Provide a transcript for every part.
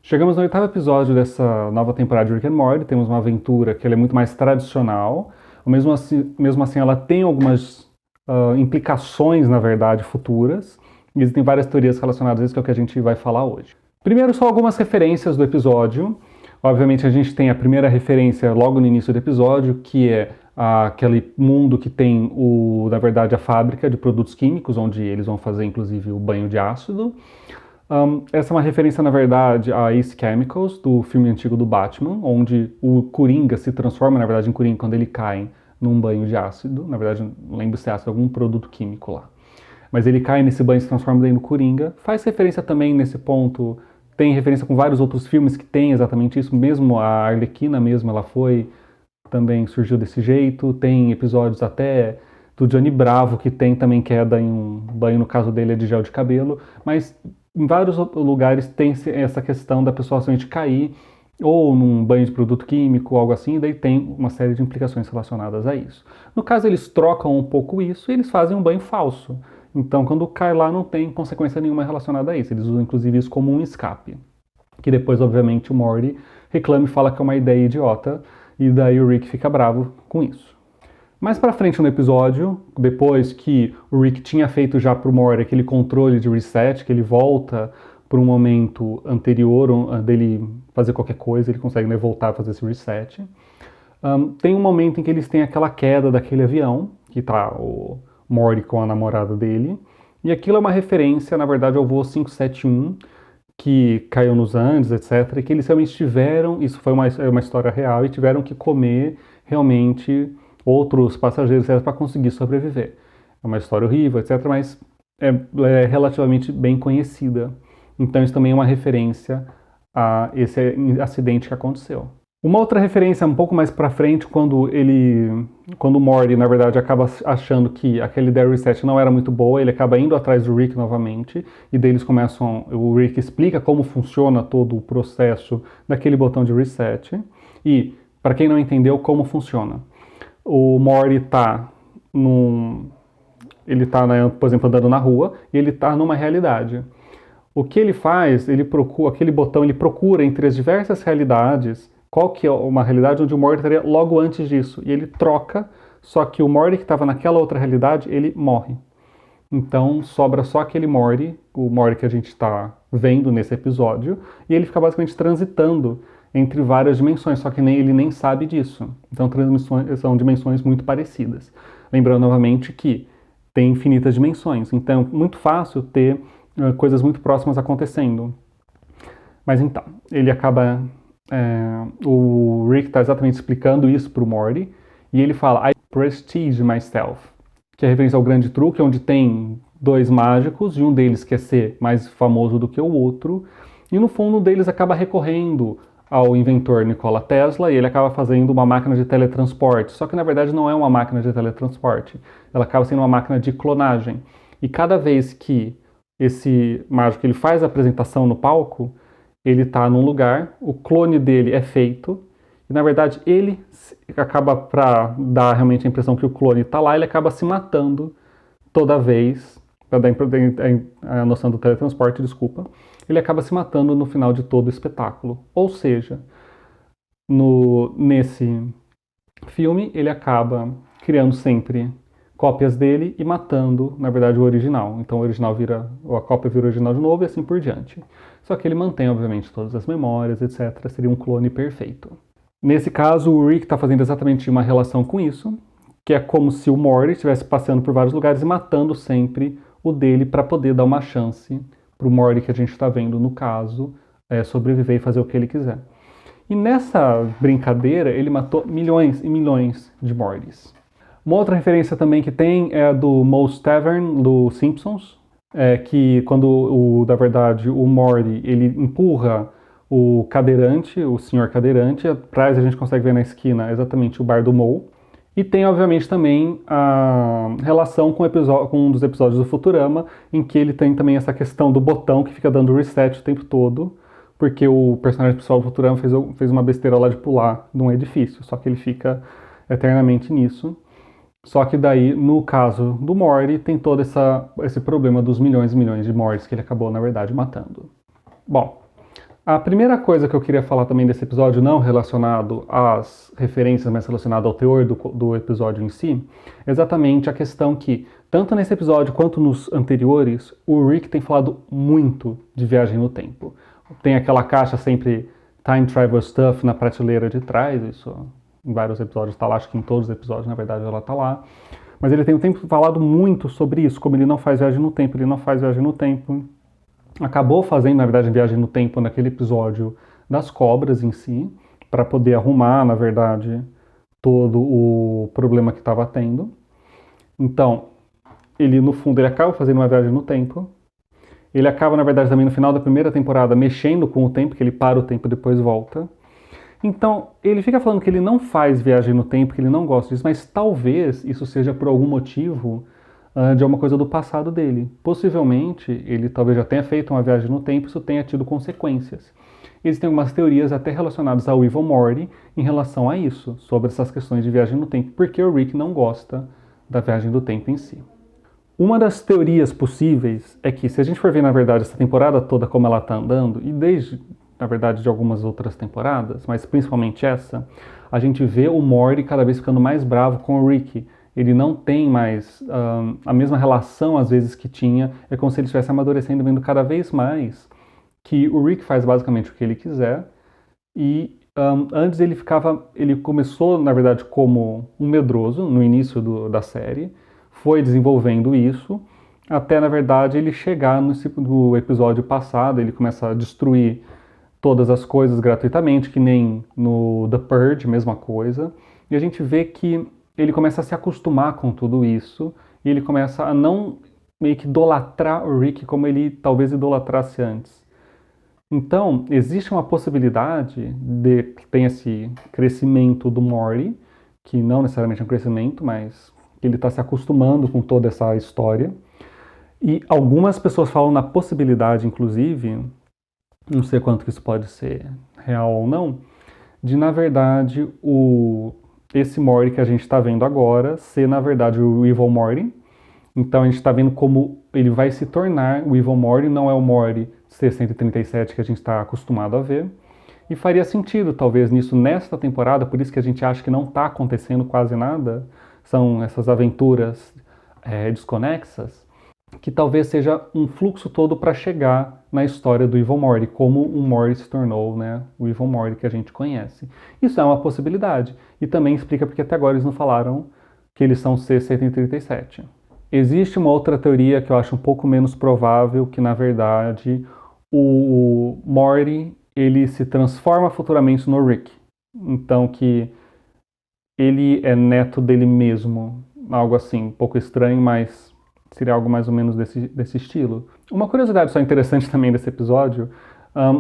Chegamos no 8º episódio dessa nova temporada de Rick and Morty. Temos uma aventura que ela é muito mais tradicional. Mesmo assim ela tem algumas implicações, na verdade, futuras. E existem várias teorias relacionadas a isso, que é o que a gente vai falar hoje. Primeiro, só algumas referências do episódio. Obviamente, a gente tem a primeira referência logo no início do episódio, que é aquele mundo que tem, na verdade, a fábrica de produtos químicos, onde eles vão fazer, inclusive, o banho de ácido. Essa é uma referência, na verdade, a Ace Chemicals, do filme antigo do Batman, onde o Coringa se transforma, na verdade, em Coringa quando ele cai num banho de ácido. Na verdade, não lembro se é ácido, algum produto químico lá. Mas ele cai nesse banho e se transforma daí no Coringa. Faz referência também nesse ponto, tem referência com vários outros filmes que tem exatamente isso. Mesmo a Arlequina mesmo, ela também surgiu desse jeito. Tem episódios até do Johnny Bravo, que tem também queda em um banho, no caso dele é de gel de cabelo. Mas em vários lugares tem essa questão da pessoa somente cair ou num banho de produto químico, algo assim, e daí tem uma série de implicações relacionadas a isso. No caso, eles trocam um pouco isso e eles fazem um banho falso. Então, quando cai lá, não tem consequência nenhuma relacionada a isso. Eles usam, inclusive, isso como um escape. Que depois, obviamente, o Morty reclama e fala que é uma ideia idiota, e daí o Rick fica bravo com isso. Mais pra frente no episódio, depois que o Rick tinha feito já pro Morty aquele controle de reset, que ele volta para um momento anterior dele fazer qualquer coisa, ele consegue voltar a fazer esse reset. Tem um momento em que eles têm aquela queda daquele avião, que tá o Morty com a namorada dele, e aquilo é uma referência, na verdade, ao voo 571, que caiu nos Andes, etc., e que eles realmente tiveram, isso foi uma história real, e tiveram que comer realmente outros passageiros, etc., para conseguir sobreviver. É uma história horrível, etc., mas é relativamente bem conhecida. Então isso também é uma referência a esse acidente que aconteceu. Uma outra referência um pouco mais pra frente, quando o Morty, na verdade, acaba achando que aquele Dare Reset não era muito boa, ele acaba indo atrás do Rick novamente, e daí o Rick explica como funciona todo o processo daquele botão de reset, e, para quem não entendeu, como funciona. O Morty ele tá, por exemplo, andando na rua, e ele tá numa realidade. O que ele faz, aquele botão, ele procura entre as diversas realidades qual que é uma realidade onde o Morty estaria logo antes disso. E ele troca, só que o Morty que estava naquela outra realidade, ele morre. Então sobra só aquele Morty, o Morty que a gente está vendo nesse episódio, e ele fica basicamente transitando entre várias dimensões, só que ele nem sabe disso. Então são dimensões muito parecidas. Lembrando novamente que tem infinitas dimensões, então é muito fácil ter coisas muito próximas acontecendo. Mas então, ele acaba... o Rick está exatamente explicando isso para o Morty, e ele fala I prestige myself, que é referência ao grande truque, onde tem dois mágicos, e um deles quer ser mais famoso do que o outro, e no fundo um deles acaba recorrendo ao inventor Nikola Tesla, e ele acaba fazendo uma máquina de teletransporte, só que na verdade não é uma máquina de teletransporte, ela acaba sendo uma máquina de clonagem, e cada vez que esse mágico ele faz a apresentação no palco, ele está num lugar, o clone dele é feito, e na verdade ele acaba, para dar realmente a impressão que o clone está lá, ele acaba se matando toda vez, para dar a noção do teletransporte, desculpa, ele acaba se matando no final de todo o espetáculo. Ou seja, nesse filme ele acaba criando sempre cópias dele e matando, na verdade, o original. Então o original a cópia vira o original de novo e assim por diante. Só que ele mantém, obviamente, todas as memórias, etc. Seria um clone perfeito. Nesse caso, o Rick está fazendo exatamente uma relação com isso, que é como se o Morty estivesse passando por vários lugares e matando sempre o dele para poder dar uma chance para o Morty que a gente está vendo, no caso, sobreviver e fazer o que ele quiser. E nessa brincadeira, ele matou milhões e milhões de Mortys. Uma outra referência também que tem é a do Moe's Tavern, do Simpsons, que quando, na verdade, o Morty ele empurra o cadeirante, o senhor cadeirante, atrás a gente consegue ver na esquina exatamente o bar do Moe. E tem, obviamente, também a relação com um dos episódios do Futurama, em que ele tem também essa questão do botão que fica dando reset o tempo todo, porque o personagem principal do Futurama fez uma besteira lá de pular de um edifício, só que ele fica eternamente nisso. Só que daí, no caso do Morty, tem todo esse problema dos milhões e milhões de Mortys que ele acabou, na verdade, matando. Bom, A primeira coisa que eu queria falar também desse episódio, não relacionado às referências, mas relacionado ao teor do episódio em si, é exatamente a questão que, tanto nesse episódio quanto nos anteriores, o Rick tem falado muito de viagem no tempo. Tem aquela caixa sempre Time Travel Stuff na prateleira de trás, isso em vários episódios está lá, acho que em todos os episódios, na verdade, ela está lá. Mas ele tem o tempo falado muito sobre isso, como ele não faz viagem no tempo, ele não faz viagem no tempo. Acabou fazendo, na verdade, viagem no tempo naquele episódio das cobras em si, para poder arrumar, na verdade, todo o problema que estava tendo. Então, ele, no fundo, ele acaba fazendo uma viagem no tempo. Ele acaba, na verdade, também no final da primeira temporada, mexendo com o tempo, que ele para o tempo e depois volta. Então, ele fica falando que ele não faz viagem no tempo, que ele não gosta disso, mas talvez isso seja por algum motivo de alguma coisa do passado dele. Possivelmente, ele talvez já tenha feito uma viagem no tempo e isso tenha tido consequências. Existem algumas teorias até relacionadas ao Evil Morty em relação a isso, sobre essas questões de viagem no tempo, porque o Rick não gosta da viagem do tempo em si. Uma das teorias possíveis é que, se a gente for ver, na verdade, essa temporada toda como ela está andando, e desde, na verdade, de algumas outras temporadas, mas principalmente essa, a gente vê o Morty cada vez ficando mais bravo com o Rick. Ele não tem mais a mesma relação, às vezes, que tinha. É como se ele estivesse amadurecendo, vendo cada vez mais que o Rick faz basicamente o que ele quiser. E antes ele começou, na verdade, como um medroso no início da série, foi desenvolvendo isso, até, na verdade, ele chegar no episódio passado, ele começa a destruir todas as coisas gratuitamente, que nem no The Purge, mesma coisa. E a gente vê que ele começa a se acostumar com tudo isso, e ele começa a não meio que idolatrar o Rick como ele talvez idolatrasse antes. Então, existe uma possibilidade de que tenha esse crescimento do Morty, que não necessariamente é um crescimento, mas ele está se acostumando com toda essa história. E algumas pessoas falam na possibilidade, inclusive, não sei quanto que isso pode ser real ou não, de, na verdade, esse Morty que a gente está vendo agora ser, na verdade, o Evil Morty. Então a gente está vendo como ele vai se tornar o Evil Morty, não é o Morty C-137 que a gente está acostumado a ver. E faria sentido, talvez, nisso nesta temporada, por isso que a gente acha que não está acontecendo quase nada, são essas aventuras desconexas, que talvez seja um fluxo todo para chegar na história do Evil Morty, como o Morty se tornou, né, o Evil Morty que a gente conhece. Isso é uma possibilidade, e também explica porque até agora eles não falaram que eles são C-137. Existe uma outra teoria que eu acho um pouco menos provável, que na verdade o Morty ele se transforma futuramente no Rick. Então que ele é neto dele mesmo, algo assim, um pouco estranho, mas seria algo mais ou menos desse estilo. Uma curiosidade só interessante também desse episódio,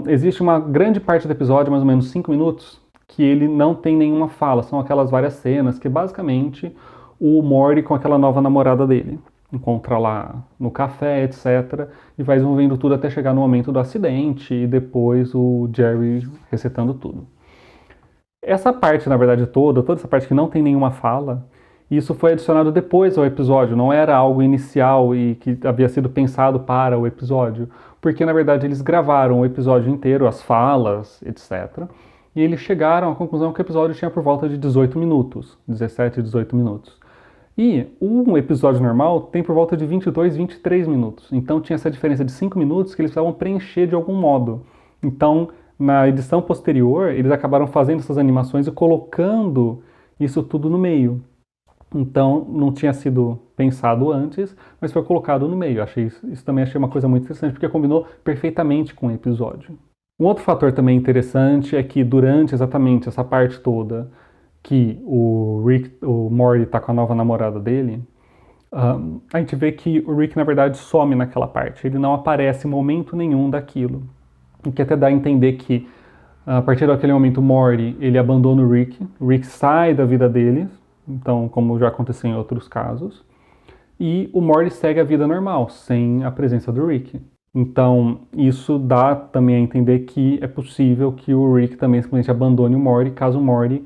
existe uma grande parte do episódio, mais ou menos 5 minutos, que ele não tem nenhuma fala, são aquelas várias cenas que basicamente o Morty com aquela nova namorada dele. Encontra lá no café, etc. E vai desenvolvendo tudo até chegar no momento do acidente e depois o Jerry resetando tudo. Essa parte, na verdade, toda essa parte que não tem nenhuma fala, isso foi adicionado depois ao episódio, não era algo inicial e que havia sido pensado para o episódio, porque na verdade eles gravaram o episódio inteiro, as falas, etc. E eles chegaram à conclusão que o episódio tinha por volta de 18 minutos, 17, 18 minutos. E um episódio normal tem por volta de 22, 23 minutos. Então tinha essa diferença de 5 minutos que eles precisavam preencher de algum modo. Então, na edição posterior, eles acabaram fazendo essas animações e colocando isso tudo no meio. Então, não tinha sido pensado antes, mas foi colocado no meio. Isso também achei uma coisa muito interessante, porque combinou perfeitamente com o episódio. Um outro fator também interessante é que durante exatamente essa parte toda que o Morty tá com a nova namorada dele, a gente vê que o Rick, na verdade, some naquela parte. Ele não aparece em momento nenhum daquilo. O que até dá a entender que, a partir daquele momento, o Morty, ele abandona o Rick sai da vida dele, então, como já aconteceu em outros casos, e o Morty segue a vida normal, sem a presença do Rick. Então, isso dá também a entender que é possível que o Rick também simplesmente abandone o Morty, caso o Morty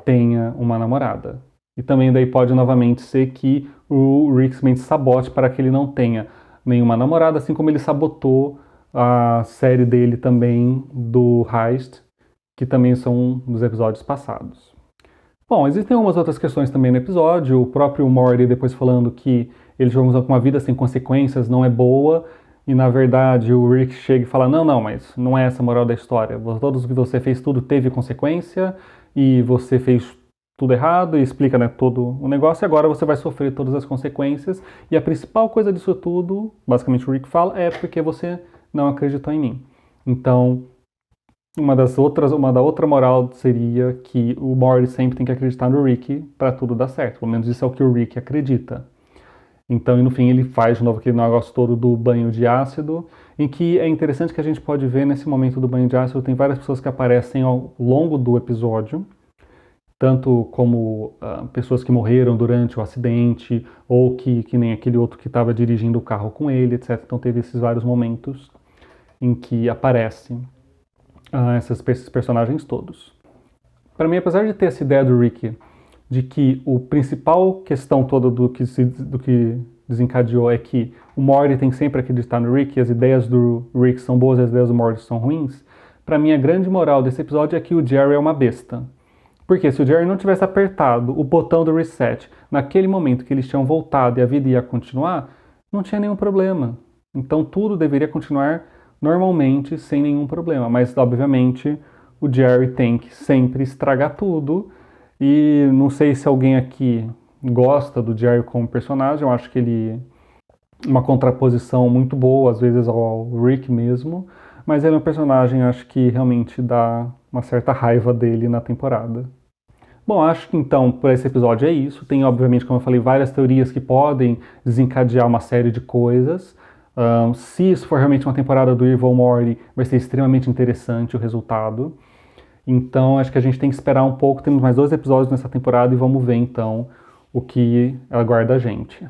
tenha uma namorada. E também daí pode novamente ser que o Rick simplesmente sabote para que ele não tenha nenhuma namorada, assim como ele sabotou a série dele também do Heist, que também são dos episódios passados. Bom, existem algumas outras questões também no episódio, o próprio Morty depois falando que ele jogou com uma vida sem consequências não é boa, e na verdade o Rick chega e fala, não, mas não é essa a moral da história, todos que você fez tudo teve consequência, e você fez tudo errado, e explica, né, todo o negócio, e agora você vai sofrer todas as consequências, e a principal coisa disso tudo, basicamente o Rick fala, é porque você não acreditou em mim. Então, uma da outra moral seria que o Morty sempre tem que acreditar no Rick para tudo dar certo. Pelo menos isso é o que o Rick acredita. Então, e no fim, ele faz de novo aquele negócio todo do banho de ácido, em que é interessante que a gente pode ver nesse momento do banho de ácido, tem várias pessoas que aparecem ao longo do episódio, tanto como pessoas que morreram durante o acidente, ou que nem aquele outro que estava dirigindo o carro com ele, etc. Então teve esses vários momentos em que aparecem esses personagens todos. Para mim, apesar de ter essa ideia do Rick de que o principal questão toda do que desencadeou é que o Morty tem sempre que acreditar no Rick e as ideias do Rick são boas e as ideias do Morty são ruins, para mim a grande moral desse episódio é que o Jerry é uma besta. Porque se o Jerry não tivesse apertado o botão do reset naquele momento que eles tinham voltado e a vida ia continuar, não tinha nenhum problema. Então tudo deveria continuar normalmente, sem nenhum problema. Mas, obviamente, o Jerry tem que sempre estragar tudo. E não sei se alguém aqui gosta do Jerry como personagem. Eu acho que ele é uma contraposição muito boa, às vezes, ao Rick mesmo. Mas ele é um personagem, acho que realmente dá uma certa raiva dele na temporada. Bom, acho que então, para esse episódio é isso. Tem, obviamente, como eu falei, várias teorias que podem desencadear uma série de coisas. Se isso for realmente uma temporada do Evil Morty, vai ser extremamente interessante o resultado. Então, acho que a gente tem que esperar um pouco. Temos mais 2 episódios nessa temporada e vamos ver, então, o que aguarda a gente.